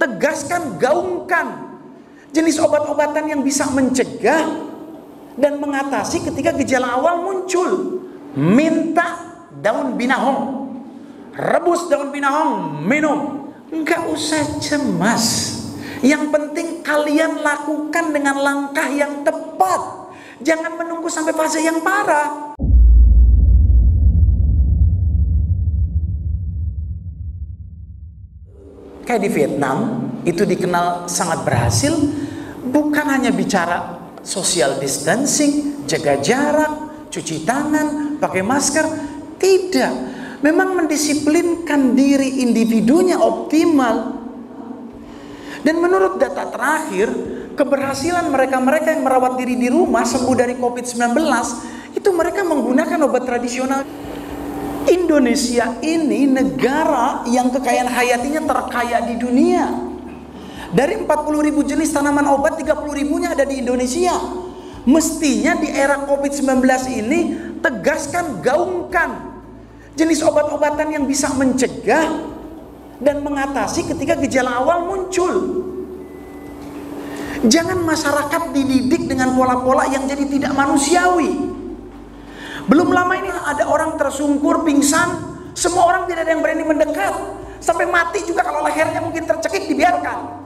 tegaskan, gaungkan jenis obat-obatan yang bisa mencegah dan mengatasi ketika gejala awal muncul. Minta daun binahong, rebus daun binahong, minum. Enggak usah cemas. Yang penting kalian lakukan dengan langkah yang tepat. Jangan menunggu sampai fase yang parah. Kayak di Vietnam, itu dikenal sangat berhasil. Bukan hanya bicara social distancing, jaga jarak, cuci tangan, pakai masker. Tidak. Memang mendisiplinkan diri individunya optimal. Dan menurut data terakhir, keberhasilan mereka-mereka yang merawat diri di rumah sembuh dari COVID-19, itu mereka menggunakan obat tradisional. Indonesia ini negara yang kekayaan hayatinya terkaya di dunia. Dari 40.000 jenis tanaman obat, 30.000-nya ada di Indonesia. Mestinya di era COVID-19 ini tegaskan, gaungkan jenis obat-obatan yang bisa mencegah dan mengatasi ketika gejala awal muncul. Jangan masyarakat dididik dengan pola-pola yang jadi tidak manusiawi. Belum lama ini ada orang tersungkur, pingsan, semua orang tidak ada yang berani mendekat. Sampai mati juga kalau lehernya mungkin tercekik, dibiarkan.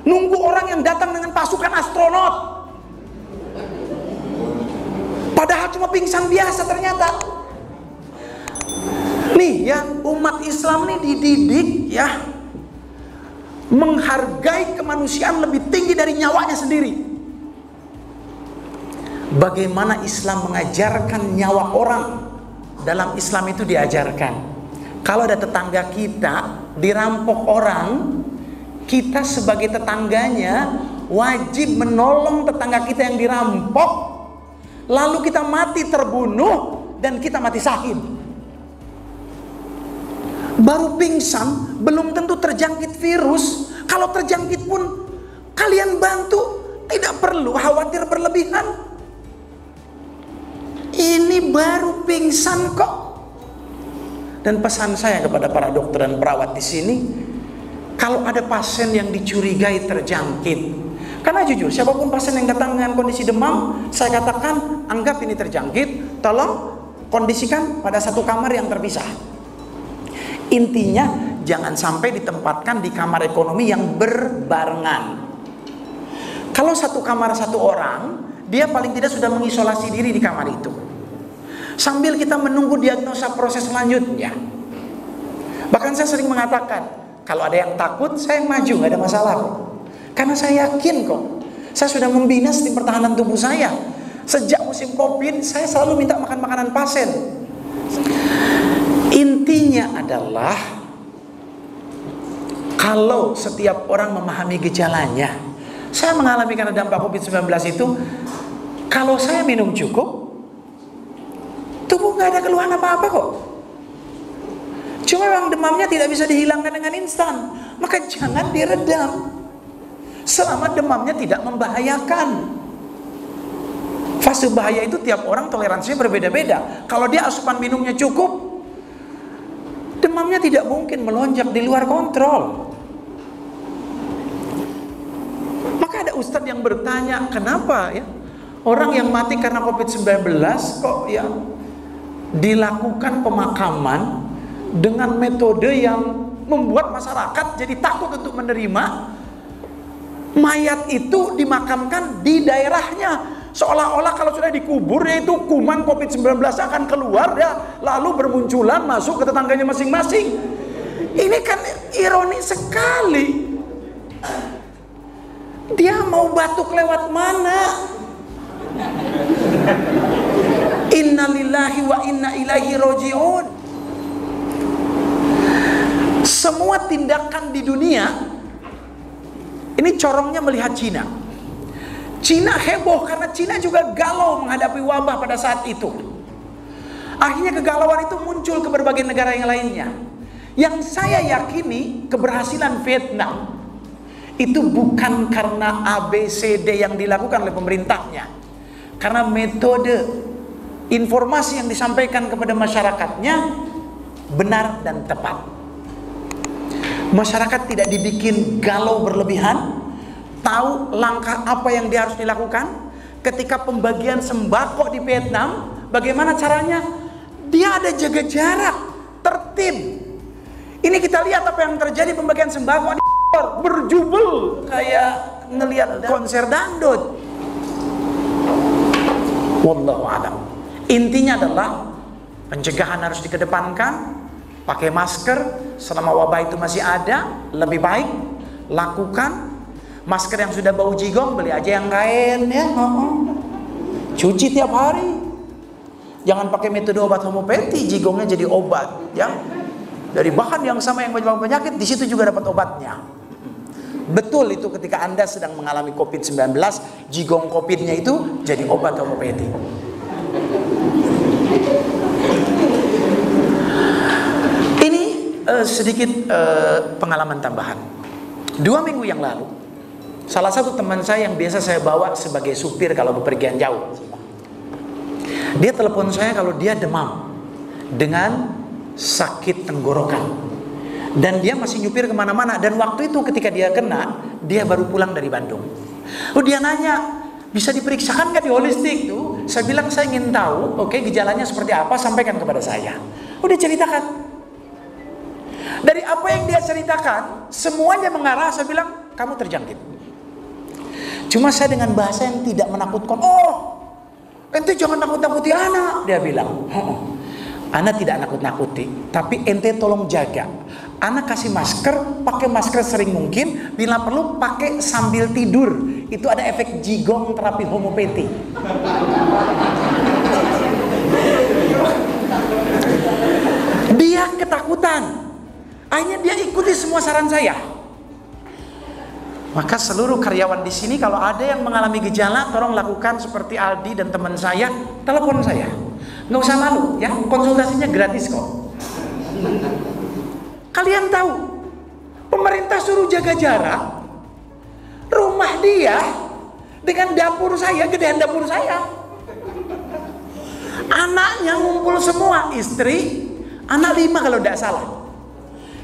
Nunggu orang yang datang dengan pasukan astronot. Padahal cuma pingsan biasa ternyata. Nih ya, umat Islam nih dididik ya, menghargai kemanusiaan lebih tinggi dari nyawanya sendiri. Bagaimana Islam mengajarkan nyawa orang? Dalam Islam itu diajarkan, kalau ada tetangga kita dirampok orang, kita sebagai tetangganya wajib menolong tetangga kita yang dirampok. Lalu kita mati terbunuh dan kita mati syahid. Baru pingsan, belum tentu terjangkit virus. Kalau terjangkit pun kalian bantu, tidak perlu khawatir berlebihan. Ini baru pingsan kok. Dan pesan saya kepada para dokter dan perawat di sini, kalau ada pasien yang dicurigai terjangkit, karena jujur, siapapun pasien yang datang dengan kondisi demam, saya katakan anggap ini terjangkit, tolong kondisikan pada satu kamar yang terpisah. Intinya jangan sampai ditempatkan di kamar ekonomi yang berbarengan. Kalau satu kamar satu orang, dia paling tidak sudah mengisolasi diri di kamar itu. Sambil kita menunggu diagnosa proses selanjutnya. Bahkan saya sering mengatakan, kalau ada yang takut, saya yang maju, gak ada masalah kok. Karena saya yakin kok, saya sudah membina sistem pertahanan tubuh saya. Sejak musim COVID, saya selalu minta makan makanan pasien. Intinya adalah, kalau setiap orang memahami gejalanya, saya mengalami karena dampak COVID-19 itu, kalau saya minum cukup, tubuh nggak ada keluhan apa-apa kok. Cuma memang demamnya tidak bisa dihilangkan dengan instan, maka jangan diredam selama demamnya tidak membahayakan. Fase bahaya itu tiap orang toleransinya berbeda-beda. Kalau dia asupan minumnya cukup, demamnya tidak mungkin melonjak di luar kontrol. Maka ada ustadz yang bertanya, kenapa ya orang yang mati karena COVID-19 kok ya dilakukan pemakaman dengan metode yang membuat masyarakat jadi takut untuk menerima. Mayat itu dimakamkan di daerahnya, seolah-olah kalau sudah dikubur ya itu kuman COVID-19 akan keluar ya, lalu bermunculan masuk ke tetangganya masing-masing. Ini kan ironi sekali. Dia mau batuk lewat mana? Inna lillahi wa inna ilaihi roji'un. Semua tindakan di dunia ini corongnya melihat Cina. Cina heboh karena Cina juga galau menghadapi wabah pada saat itu. Akhirnya kegalauan itu muncul ke berbagai negara yang lainnya. Yang saya yakini keberhasilan Vietnam itu bukan karena ABCD yang dilakukan oleh pemerintahnya, karena metode informasi yang disampaikan kepada masyarakatnya benar dan tepat. Masyarakat tidak dibikin galau berlebihan, tahu langkah apa yang dia harus dilakukan. Ketika pembagian sembako di Vietnam, bagaimana caranya? Dia ada jaga jarak, tertib. Ini kita lihat apa yang terjadi pembagian sembako di berjubel kayak ngelihat konser dangdut. Wallahu a'lam. Intinya adalah pencegahan harus dikedepankan. Pakai masker selama wabah itu masih ada, lebih baik lakukan. Masker yang sudah bau jigong, beli aja yang kain ya. Cuci tiap hari. Jangan pakai metode obat homeopati, jigongnya jadi obat ya. Dari bahan yang sama yang menyebabkan penyakit, di situ juga dapat obatnya. Betul itu ketika Anda sedang mengalami COVID-19, jigong COVID-nya itu jadi obat homeopati. Ini sedikit pengalaman tambahan. 2 minggu yang lalu, salah satu teman saya yang biasa saya bawa sebagai supir kalau bepergian jauh, dia telepon saya kalau dia demam dengan sakit tenggorokan, dan dia masih nyupir kemana-mana. Dan waktu itu ketika dia kena, dia baru pulang dari Bandung. Dia nanya, bisa diperiksakan nggak di holistik tuh? Saya bilang saya ingin tahu, oke, gejalanya seperti apa, sampaikan kepada saya. Udah ceritakan. Dari apa yang dia ceritakan, semuanya mengarah, saya bilang kamu terjangkit. Cuma saya dengan bahasa yang tidak menakutkan. Oh, ente jangan nakut-nakuti anak, dia bilang. Anak tidak nakut-nakuti, tapi ente tolong jaga. Anak kasih masker, pakai masker sering mungkin, bila perlu pakai sambil tidur. Itu ada efek jigong terapi homeopati. Dia ketakutan. Akhirnya dia ikuti semua saran saya. Maka seluruh karyawan di sini kalau ada yang mengalami gejala, tolong lakukan seperti Aldi dan teman saya, telepon saya. Nggak usah malu, ya, konsultasinya gratis kok. Kalian tahu, pemerintah suruh jaga jarak. Rumah dia dengan dapur saya, gedean dapur saya. Anaknya ngumpul semua, istri, anak 5 kalau tidak salah.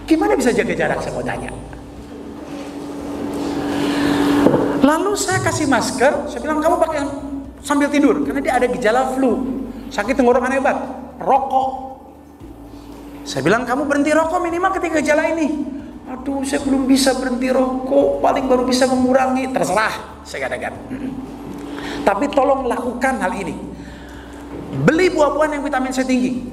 Gimana bisa jaga jarak, saya mau tanya. Lalu saya kasih masker, saya bilang kamu pakai sambil tidur, karena dia ada gejala flu, sakit tenggorokan hebat, rokok. Saya bilang kamu berhenti rokok minimal ketika gejala ini. Aduh, saya belum bisa berhenti rokok, paling baru bisa mengurangi. Terserah, saya katakan. Tapi tolong lakukan hal ini. Beli buah-buahan yang vitamin C tinggi.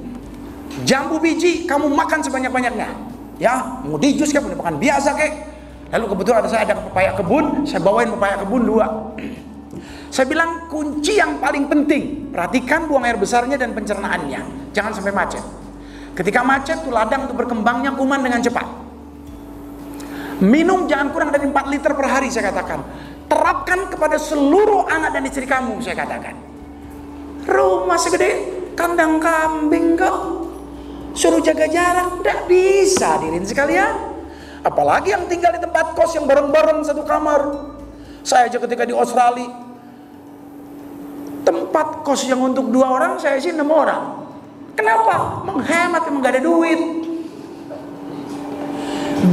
Jambu biji kamu makan sebanyak-banyaknya. Ya, mau di jus kayak, mau makan biasa kayak. Lalu kebetulan ada pepaya kebun, saya bawain pepaya kebun 2. Saya bilang kunci yang paling penting, perhatikan buang air besarnya dan pencernaannya. Jangan sampai macet. Ketika macet tuh ladang untuk berkembangnya kuman dengan cepat. Minum jangan kurang dari 4 liter per hari, saya katakan. Terapkan kepada seluruh anak dan istri kamu, saya katakan. Rumah segede kandang kambing kok, suruh jaga jarak, tidak bisa hadirin sekalian. Apalagi yang tinggal di tempat kos yang bareng-bareng satu kamar. Saya aja ketika di Australia, tempat kos yang untuk 2 orang, saya isi 6 orang. Kenapa? Menghemat, emang gak ada duit.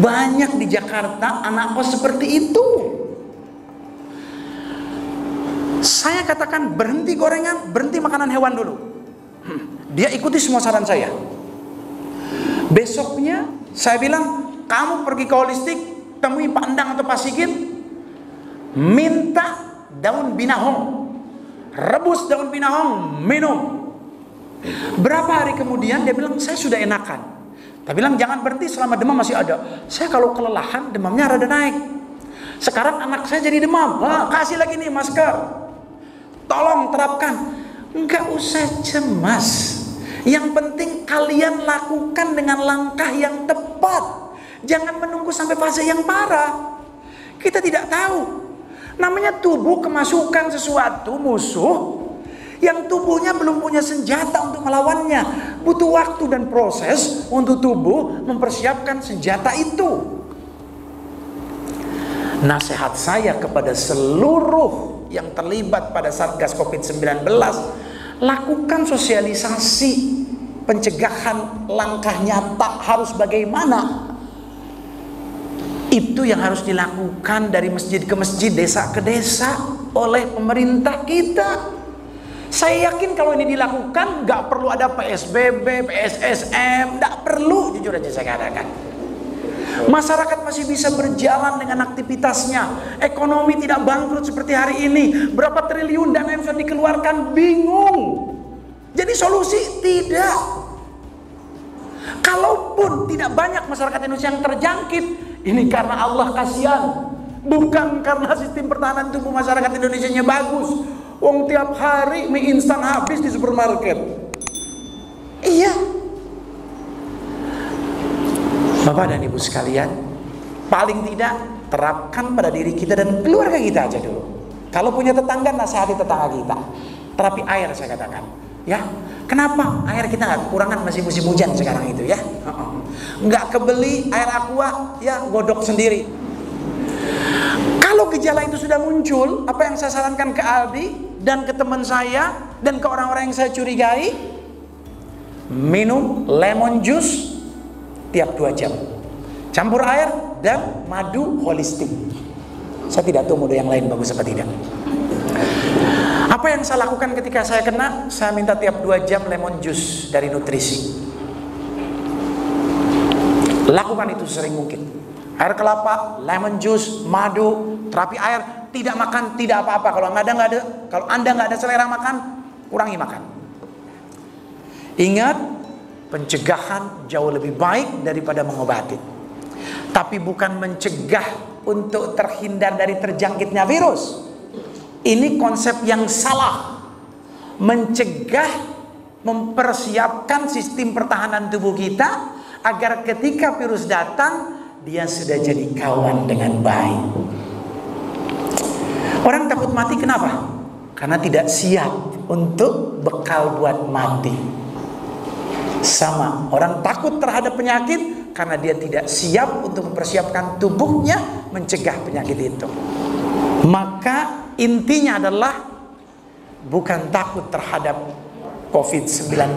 Banyak di Jakarta anak kos seperti itu. Saya katakan berhenti gorengan, berhenti makanan hewan dulu. Dia ikuti semua saran saya. Besoknya saya bilang, kamu pergi ke holistik, temui Pak Endang atau Pak Sigit, minta daun binahong, rebus daun binahong, minum. Berapa hari kemudian dia bilang, saya sudah enakan. Dia bilang jangan berhenti selama demam masih ada. Saya kalau kelelahan demamnya rada naik. Sekarang anak saya jadi demam, kasih lagi nih masker. Tolong terapkan. Enggak usah cemas. Yang penting kalian lakukan dengan langkah yang tepat. Jangan menunggu sampai fase yang parah. Kita tidak tahu. Namanya tubuh kemasukan sesuatu musuh yang tubuhnya belum punya senjata untuk melawannya. Butuh waktu dan proses untuk tubuh mempersiapkan senjata itu. Nasihat saya kepada seluruh yang terlibat pada Satgas COVID-19, lakukan sosialisasi pencegahan, langkah nyata harus bagaimana. Itu yang harus dilakukan dari masjid ke masjid, desa ke desa oleh pemerintah kita. Saya yakin kalau ini dilakukan nggak perlu ada PSBB, PSSM, nggak perlu, jujur aja saya katakan. Masyarakat masih bisa berjalan dengan aktivitasnya. Ekonomi tidak bangkrut seperti hari ini. Berapa triliun dana yang sudah dikeluarkan, bingung. Jadi solusi tidak. Kalaupun tidak banyak masyarakat Indonesia yang terjangkit, ini karena Allah kasihan, bukan karena sistem pertahanan tubuh masyarakat Indonesia-nya bagus. Wong tiap hari mie instan habis di supermarket. Iya. Bapak dan Ibu sekalian, paling tidak terapkan pada diri kita dan keluarga kita aja dulu. Kalau punya tetangga, nasihati tetangga kita. Terapi air saya katakan, ya. Kenapa? Air kita nggak kekurangan, masih musim hujan sekarang itu ya. Nggak kebeli air aqua, ya godok sendiri. Kalau gejala itu sudah muncul, apa yang saya sarankan ke Aldi dan ke teman saya dan ke orang-orang yang saya curigai, minum lemon juice tiap 2 jam, campur air dan madu holistik. Saya tidak tahu madu yang lain bagus apa tidak. Apa yang saya lakukan ketika saya kena? Saya minta tiap 2 jam lemon juice dari nutrisi. Lakukan itu sering mungkin. Air kelapa, lemon juice, madu, terapi air. Tidak makan, tidak apa-apa. Kalau Anda nggak ada selera makan, kurangi makan. Ingat, pencegahan jauh lebih baik daripada mengobati. Tapi bukan mencegah untuk terhindar dari terjangkitnya virus. Ini konsep yang salah. Mencegah, mempersiapkan sistem pertahanan tubuh kita agar ketika virus datang, dia sudah jadi kawan dengan baik. Orang takut mati kenapa? Karena tidak siap untuk bekal buat mati. Sama, orang takut terhadap penyakit karena dia tidak siap untuk mempersiapkan tubuhnya mencegah penyakit itu. Maka intinya adalah bukan takut terhadap COVID-19,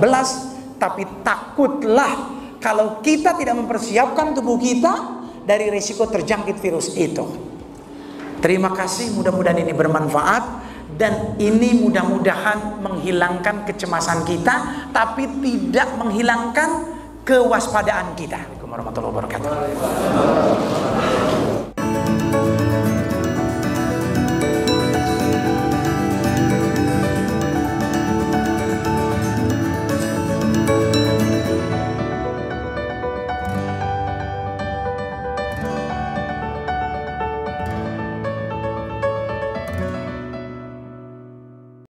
tapi takutlah kalau kita tidak mempersiapkan tubuh kita dari risiko terjangkit virus itu. Terima kasih, mudah-mudahan ini bermanfaat. Dan ini mudah-mudahan menghilangkan kecemasan kita, tapi tidak menghilangkan kewaspadaan kita. Assalamualaikum warahmatullahi wabarakatuh.